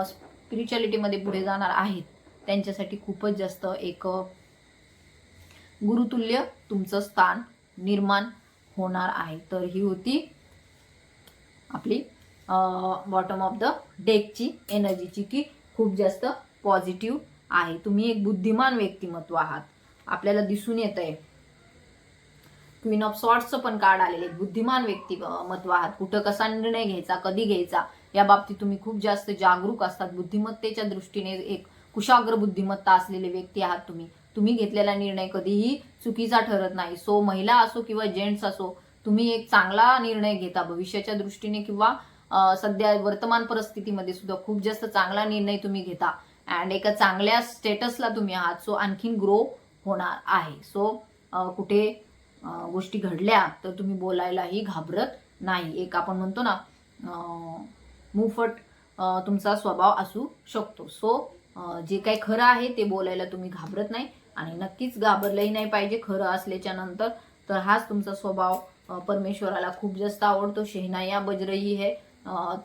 स्पिरिच्युअलिटीमध्ये पुढे जाणार आहेत त्यांच्यासाठी खूपच जास्त एक गुरुतुल्य तुमचं स्थान निर्माण होणार आहे. तर ही होती आपली बॉटम ऑफ द डेकची एनर्जीची, की खूप जास्त पॉझिटिव्ह आहे. तुम्ही एक बुद्धिमान व्यक्तिमत्व आहात, आपल्याला दिसून येत आहे. क्वीन ऑफ सॉर्ट्सचं पण कार्ड आलेले, बुद्धिमान व्यक्तिमत्व आहात. कुठं कसा निर्णय घ्यायचा, कधी घ्यायचा, या बाबतीत तुम्ही खूप जास्त जागरूक असतात. बुद्धिमत्तेच्या दृष्टीने एक कुशाग्र बुद्धिमत्ता असलेले व्यक्ती आहात तुम्ही. तुम्ही घेतलेला निर्णय कधीही चुकीचा ठरत नाही. सो महिला असो किंवा जेंट्स असो, तुम्ही एक चांगला निर्णय घेता भविष्याच्या दृष्टीने, किंवा सध्या वर्तमान परिस्थितीमध्ये सुद्धा खूप जास्त चांगला निर्णय तुम्ही घेता, अँड एका चांगल्या स्टेटसला तुम्ही आहात. सो आणखीन ग्रो होणार आहे. सो कुठे गोष्टी घडल्या तर तुम्ही बोलायलाही घाबरत नाही. एक आपण म्हणतो ना मुफट तुमचा स्वभाव असू शकतो. सो जे काही खरं आहे ते बोलायला तुम्ही घाबरत नाही, आणि नक्कीच घाबरलंही नाही पाहिजे खरं असल्याच्या नंतर. तर हाच तुमचा स्वभाव परमेश्वराला खूप जास्त आवडतो. शहनाया बज रही है.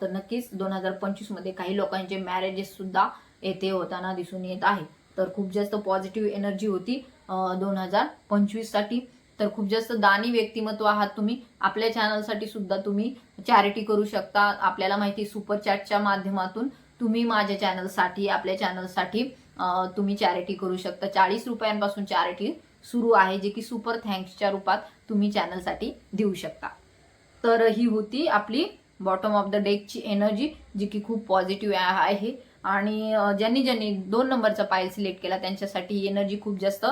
तर नक्कीच 2025 मध्ये काही लोकांचे मॅरेजेस सुद्धा येथे होताना दिसून येत आहे. तर खूप जास्त पॉझिटिव्ह एनर्जी होती 2025 साठी. तर खूप जास्त दानी व्यक्तिमत्व आहात तुम्ही. आपल्या चॅनलसाठी सुद्धा तुम्ही चॅरिटी करू शकता. आपल्याला माहिती सुपर चॅटच्या माध्यमातून तुम्ही माझ्या चॅनलसाठी, आपल्या चॅनलसाठी तुम्ही चॅरिटी करू शकता. 40 रुपयांपासून चॅरिटी सुरू आहे, जे की सुपर थँक्सच्या रूपात तुम्ही चॅनलसाठी देऊ शकता. तर ही होती आपली बॉटम ऑफ द डेकची एनर्जी, जी की खूप पॉझिटिव्ह आहे. आणि ज्यांनी ज्यांनी 2 नंबरचा पाईल सिलेक्ट केला त्यांच्यासाठी ही एनर्जी खूप जास्त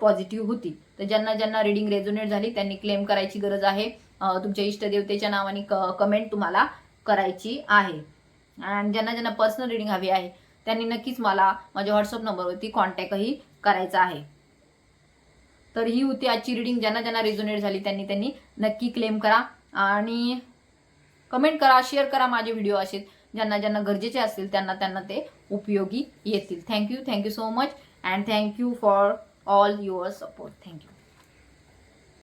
पॉझिटिव्ह होती. तर ज्यांना ज्यांना रिडिंग रेझोनेट झाली त्यांनी क्लेम करायची गरज आहे. तुमच्या इष्टदेवतेच्या नावाने कमेंट तुम्हाला करायची आहे. आणि ज्यांना ज्यांना पर्सनल रिडिंग हवी आहे त्यांनी नक्कीच मला माझ्या व्हॉट्सअप नंबरवरती कॉन्टॅक्टही करायचा आहे. तर ही होती आजची रिडिंग. ज्यांना ज्यांना रेझोनेट झाली त्यांनी त्यांनी नक्की क्लेम करा आणि कमेंट करा, शेअर करा माझे व्हिडिओ. असे ज्यांना ज्यांना गरजेचे असतील त्यांना त्यांना ते उपयोगी येतील. Thank you so much, and thank you for all your support. Thank you.